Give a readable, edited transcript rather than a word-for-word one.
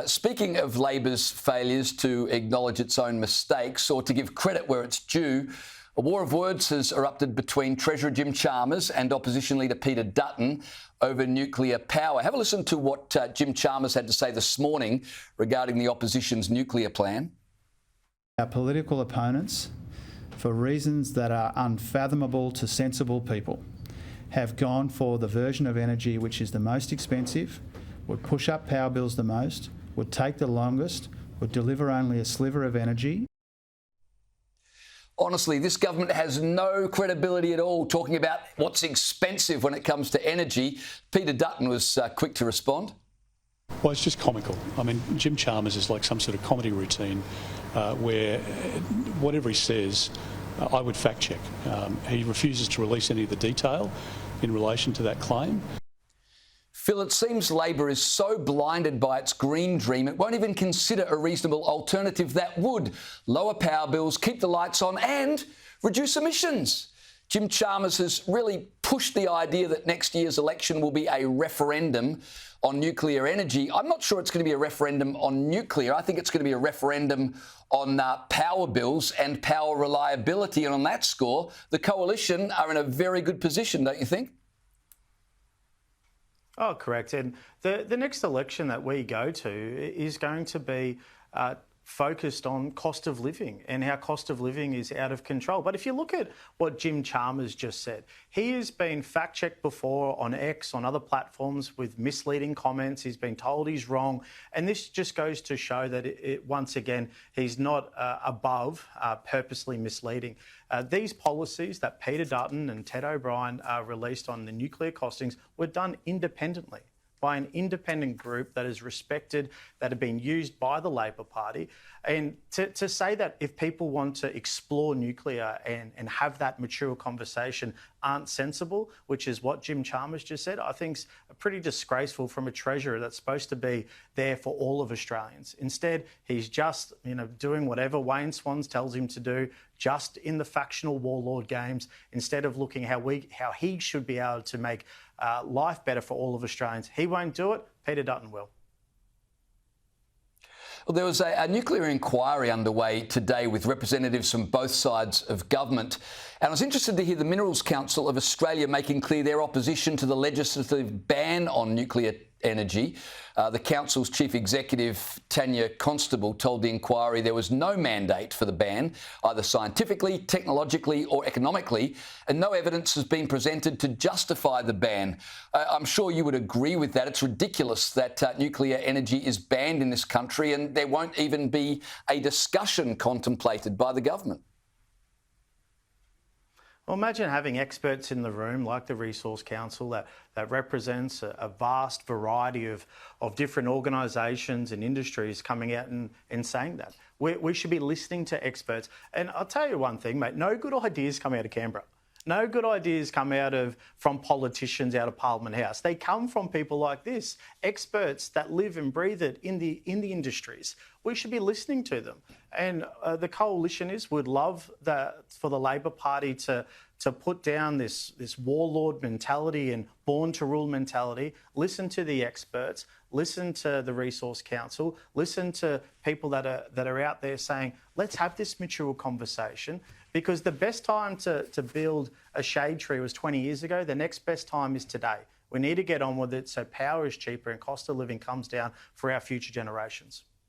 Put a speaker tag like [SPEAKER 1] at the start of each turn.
[SPEAKER 1] Speaking of Labor's failures to acknowledge its own mistakes or to give credit where it's due, a war of words has erupted between Treasurer Jim Chalmers and opposition leader Peter Dutton over nuclear power. Have a listen to what Jim Chalmers had to say this morning regarding the opposition's nuclear plan.
[SPEAKER 2] Our political opponents, for reasons that are unfathomable to sensible people, have gone for the version of energy which is the most expensive, would push up power bills the most, would take the longest, would deliver only a sliver of energy.
[SPEAKER 1] Honestly, this government has no credibility at all talking about what's expensive when it comes to energy. Peter Dutton was quick to respond.
[SPEAKER 3] Well, it's just comical. I mean, Jim Chalmers is like some sort of comedy routine where whatever he says, I would fact check. He refuses to release any of the detail in relation to that claim.
[SPEAKER 1] Phil, it seems Labor is so blinded by its green dream it won't even consider a reasonable alternative that would lower power bills, keep the lights on and reduce emissions. Jim Chalmers has really pushed the idea that next year's election will be a referendum on nuclear energy. I'm not sure it's going to be a referendum on nuclear. I think it's going to be a referendum on power bills and power reliability. And on that score, the coalition are in a very good position, don't you think?
[SPEAKER 4] Oh, correct. And the next election that we go to is going to be focused on cost of living and how cost of living is out of control. But if you look at what Jim Chalmers just said, he has been fact-checked before on X, on other platforms with misleading comments. He's been told he's wrong. And this just goes to show that, once again, he's not above purposely misleading. These policies that Peter Dutton and Ted O'Brien released on the nuclear costings were done independently by an independent group that is respected, that have been used by the Labor Party. And to say that if people want to explore nuclear and have that mature conversation aren't sensible, which is what Jim Chalmers just said, I think is pretty disgraceful from a treasurer that's supposed to be there for all of Australians. Instead, he's just doing whatever Wayne Swans tells him to do, just in the factional warlord games, instead of looking how he should be able to make life better for all of Australians. He won't do it. Peter Dutton will.
[SPEAKER 1] Well, there was a nuclear inquiry underway today with representatives from both sides of government. And I was interested to hear the Minerals Council of Australia making clear their opposition to the legislative ban on nuclear energy. The council's chief executive, Tanya Constable, told the inquiry there was no mandate for the ban, either scientifically, technologically or economically, and no evidence has been presented to justify the ban. I'm sure you would agree with that. It's ridiculous that nuclear energy is banned in this country and there won't even be a discussion contemplated by the government.
[SPEAKER 4] Well, imagine having experts in the room like the Resource Council that represents a vast variety of different organisations and industries coming out and saying that. We should be listening to experts. And I'll tell you one thing, mate, no good ideas come out of Canberra. No good ideas come from politicians out of Parliament House. They come from people like this, experts that live and breathe it in the industries. We should be listening to them. And the coalitionists would love for the Labor Party to put down this warlord mentality and born to rule mentality, listen to the experts, listen to the Resource Council, listen to people that are out there saying, let's have this mature conversation, because the best time to build a shade tree was 20 years ago. The next best time is today. We need to get on with it so power is cheaper and cost of living comes down for our future generations.